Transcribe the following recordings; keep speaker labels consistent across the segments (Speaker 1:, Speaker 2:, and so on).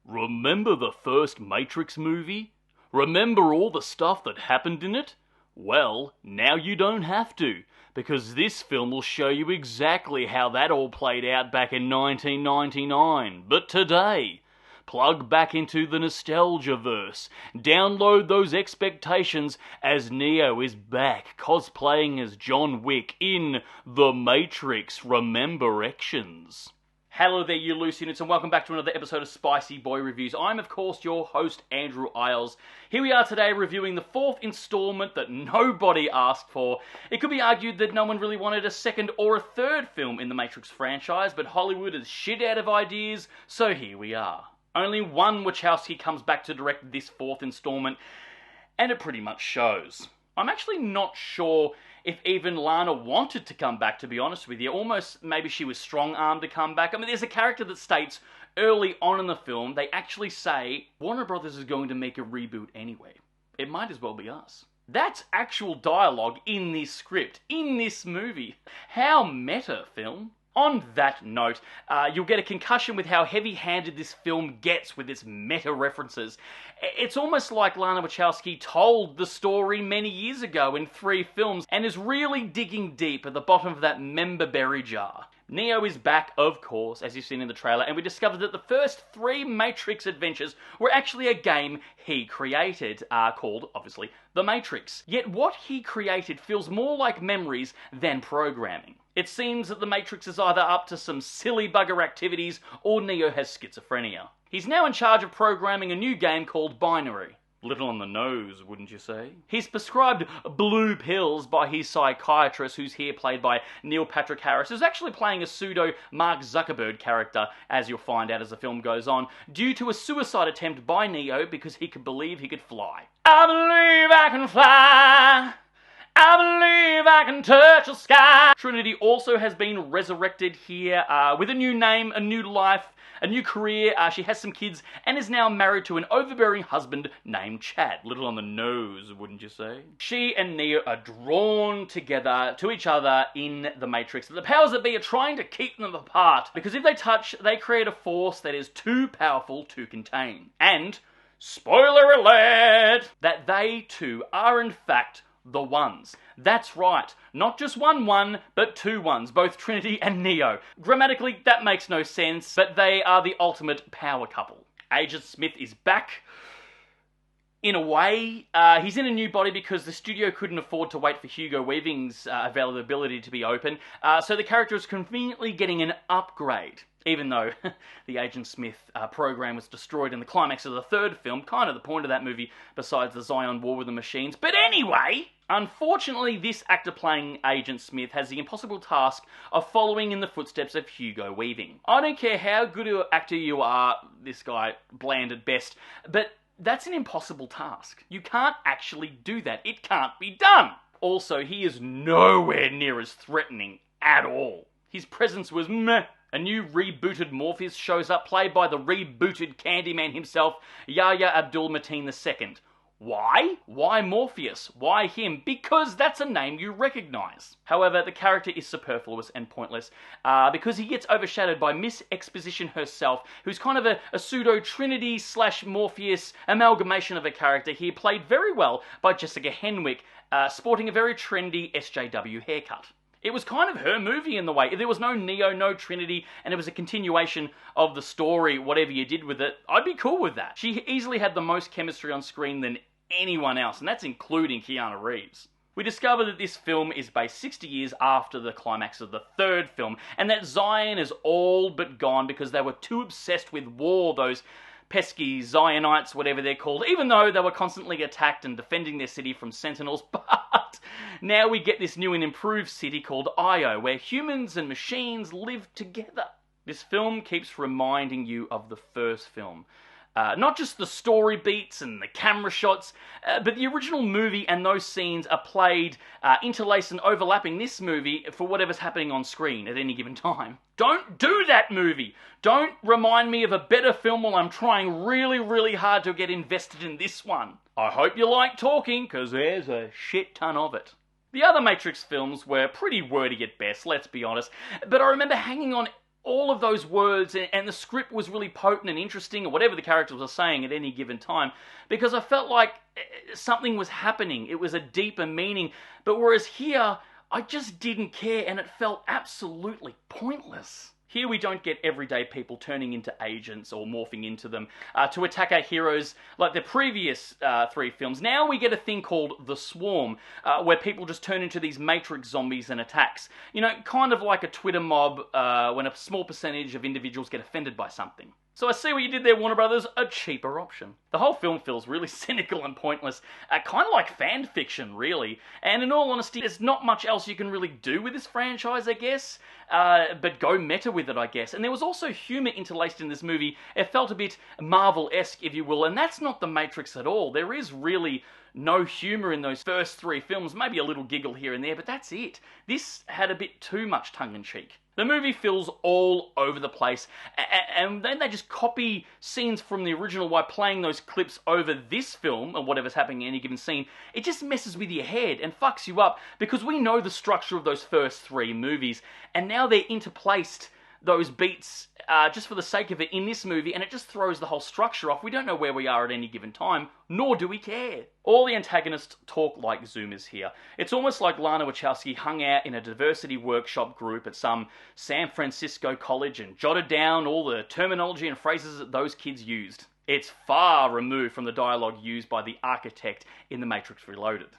Speaker 1: Remember the first Matrix movie? Remember all the stuff that happened in it? Well, now you don't have to, because this film will show you exactly how that all played out back in 1999. But today, plug back into the nostalgia-verse, download those expectations as Neo is back cosplaying as John Wick in The Matrix Rememberections. Hello there, you loose units, and welcome back to another episode of Spicy Boy Reviews. I'm, of course, your host, Andrew Isles. Here we are today reviewing the fourth installment that nobody asked for. It could be argued that no one really wanted a second or a third film in the Matrix franchise, but Hollywood is shit out of ideas, so here we are. Only one Wachowski comes back to direct this fourth installment, and it pretty much shows. I'm actually not sure if even Lana wanted to come back, to be honest with you. Almost maybe she was strong-armed to come back. I mean, there's a character that states early on in the film, they actually say, Warner Brothers is going to make a reboot anyway. It might as well be us. That's actual dialogue in this script, in this movie. How meta, film. On that note, you'll get a concussion with how heavy-handed this film gets with its meta-references. It's almost like Lana Wachowski told the story many years ago in 3 films and is really digging deep at the bottom of that member-berry jar. Neo is back, of course, as you've seen in the trailer, and we discovered that the first 3 Matrix adventures were actually a game he created, called, obviously, The Matrix. Yet what he created feels more like memories than programming. It seems that the Matrix is either up to some silly bugger activities or Neo has schizophrenia. He's now in charge of programming a new game called Binary. Little on the nose, wouldn't you say? He's prescribed blue pills by his psychiatrist, who's here played by Neil Patrick Harris, who's actually playing a pseudo Mark Zuckerberg character, as you'll find out as the film goes on, due to a suicide attempt by Neo because he could believe he could fly. I believe I can fly. I believe I can touch the sky. Trinity also has been resurrected here with a new name, a new life, a new career. She has some kids and is now married to an overbearing husband named Chad. Little on the nose, wouldn't you say? She and Neo are drawn together to each other in the Matrix. The powers that be are trying to keep them apart because if they touch, they create a force that is too powerful to contain. And, spoiler alert, that they too are in fact the ones. That's right. Not just one, but 2 ones, both Trinity and Neo. Grammatically, that makes no sense, but they are the ultimate power couple. Agent Smith is back. In a way, he's in a new body because the studio couldn't afford to wait for Hugo Weaving's availability to be open, so the character is conveniently getting an upgrade. Even though the Agent Smith program was destroyed in the climax of the 3rd film, kind of the point of that movie, besides the Zion War with the Machines. But anyway, unfortunately, this actor playing Agent Smith has the impossible task of following in the footsteps of Hugo Weaving. I don't care how good an actor you are, this guy, bland at best, but that's an impossible task. You can't actually do that. It can't be done. Also, he is nowhere near as threatening at all. His presence was meh. A new rebooted Morpheus shows up, played by the rebooted Candyman himself, Yahya Abdul-Mateen II. Why? Why Morpheus? Why him? Because that's a name you recognise. However, the character is superfluous and pointless, because he gets overshadowed by Miss Exposition herself, who's kind of a pseudo-Trinity/Morpheus amalgamation of a character here, played very well by Jessica Henwick, sporting a very trendy SJW haircut. It was kind of her movie in the way. If there was no Neo, no Trinity, and it was a continuation of the story, whatever you did with it, I'd be cool with that. She easily had the most chemistry on screen than anyone else, and that's including Keanu Reeves. We discover that this film is based 60 years after the climax of the 3rd film, and that Zion is all but gone because they were too obsessed with war, those pesky Zionites, whatever they're called, even though they were constantly attacked and defending their city from Sentinels. But now we get this new and improved city called Io, where humans and machines live together. This film keeps reminding you of the 1st film. Not just the story beats and the camera shots, but the original movie and those scenes are played, interlaced and overlapping this movie for whatever's happening on screen at any given time. Don't do that, movie! Don't remind me of a better film while I'm trying really, really hard to get invested in this one. I hope you like talking, because there's a shit ton of it. The other Matrix films were pretty wordy at best, let's be honest, but I remember hanging on all of those words, and the script was really potent and interesting, or whatever the characters were saying at any given time, because I felt like something was happening. It was a deeper meaning. But whereas here, I just didn't care, and it felt absolutely pointless. Here we don't get everyday people turning into agents or morphing into them to attack our heroes like the previous 3 films. Now we get a thing called the Swarm, where people just turn into these Matrix zombies and attacks. You know, kind of like a Twitter mob when a small percentage of individuals get offended by something. So I see what you did there, Warner Brothers, a cheaper option. The whole film feels really cynical and pointless, kind of like fan fiction, really. And in all honesty, there's not much else you can really do with this franchise, I guess, but go meta with it, I guess. And there was also humour interlaced in this movie. It felt a bit Marvel-esque, if you will, and that's not The Matrix at all. There is really no humour in those first 3 films, maybe a little giggle here and there, but that's it. This had a bit too much tongue-in-cheek. The movie feels all over the place, and then they just copy scenes from the original while playing those clips over this film, and whatever's happening in any given scene. It just messes with your head and fucks you up, because we know the structure of those first 3 movies, and now they're interplaced, those beats, just for the sake of it in this movie, and it just throws the whole structure off. We don't know where we are at any given time, nor do we care. All the antagonists talk like Zoomers here. It's almost like Lana Wachowski hung out in a diversity workshop group at some San Francisco college and jotted down all the terminology and phrases that those kids used. It's far removed from the dialogue used by the architect in The Matrix Reloaded.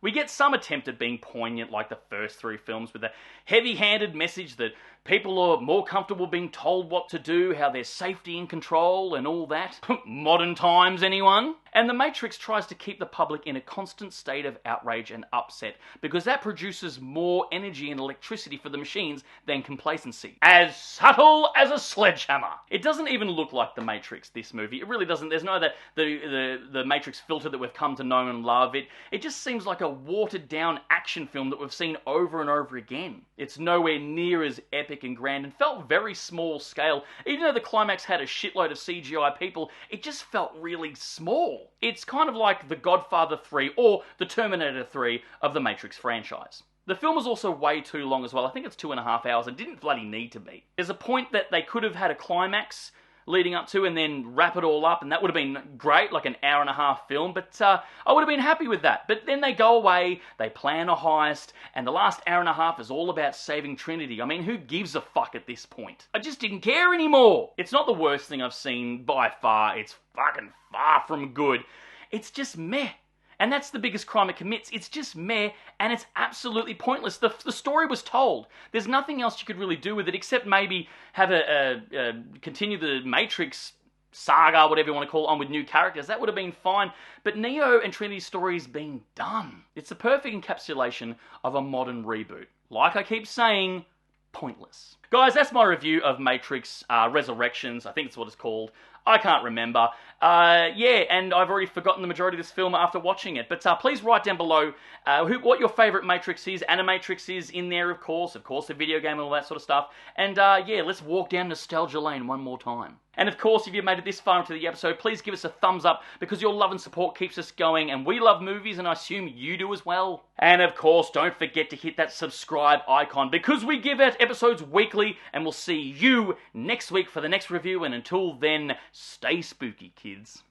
Speaker 1: We get some attempt at being poignant like the first 3 films, with a heavy-handed message that people are more comfortable being told what to do, how there's safety in control and all that. Modern times, anyone? And The Matrix tries to keep the public in a constant state of outrage and upset, because that produces more energy and electricity for the machines than complacency. As subtle as a sledgehammer. It doesn't even look like The Matrix, this movie. It really doesn't. There's no the Matrix filter that we've come to know and love. It just seems like a watered-down action film that we've seen over and over again. It's nowhere near as epic and grand, and felt very small scale. Even though the climax had a shitload of CGI people, it just felt really small. It's kind of like The Godfather 3 or The Terminator 3 of the Matrix franchise. The film was also way too long as well. I think it's 2.5 hours. It didn't bloody need to be. There's a point that they could have had a climax leading up to and then wrap it all up, and that would have been great, like an hour-and-a-half film, but I would have been happy with that. But then they go away, they plan a heist, and the last hour-and-a-half is all about saving Trinity. I mean, who gives a fuck at this point? I just didn't care anymore. It's not the worst thing I've seen by far. It's fucking far from good. It's just meh. And that's the biggest crime it commits. It's just meh, and it's absolutely pointless. The story was told. There's nothing else you could really do with it, except maybe have continue the Matrix saga, whatever you want to call it, on with new characters. That would have been fine. But Neo and Trinity's story's been done. It's the perfect encapsulation of a modern reboot. Like I keep saying, pointless. Guys, that's my review of Matrix Resurrections. I think it's what it's called. I can't remember. Yeah, and I've already forgotten the majority of this film after watching it. But please write down below what your favourite Matrix is. Animatrix is in there, of course, the video game and all that sort of stuff. And yeah, let's walk down nostalgia lane one more time. And of course, if you've made it this far into the episode, please give us a thumbs up, because your love and support keeps us going, and we love movies, and I assume you do as well. And of course, don't forget to hit that subscribe icon, because we give out episodes weekly, and we'll see you next week for the next review, and until then, stay spooky, kids.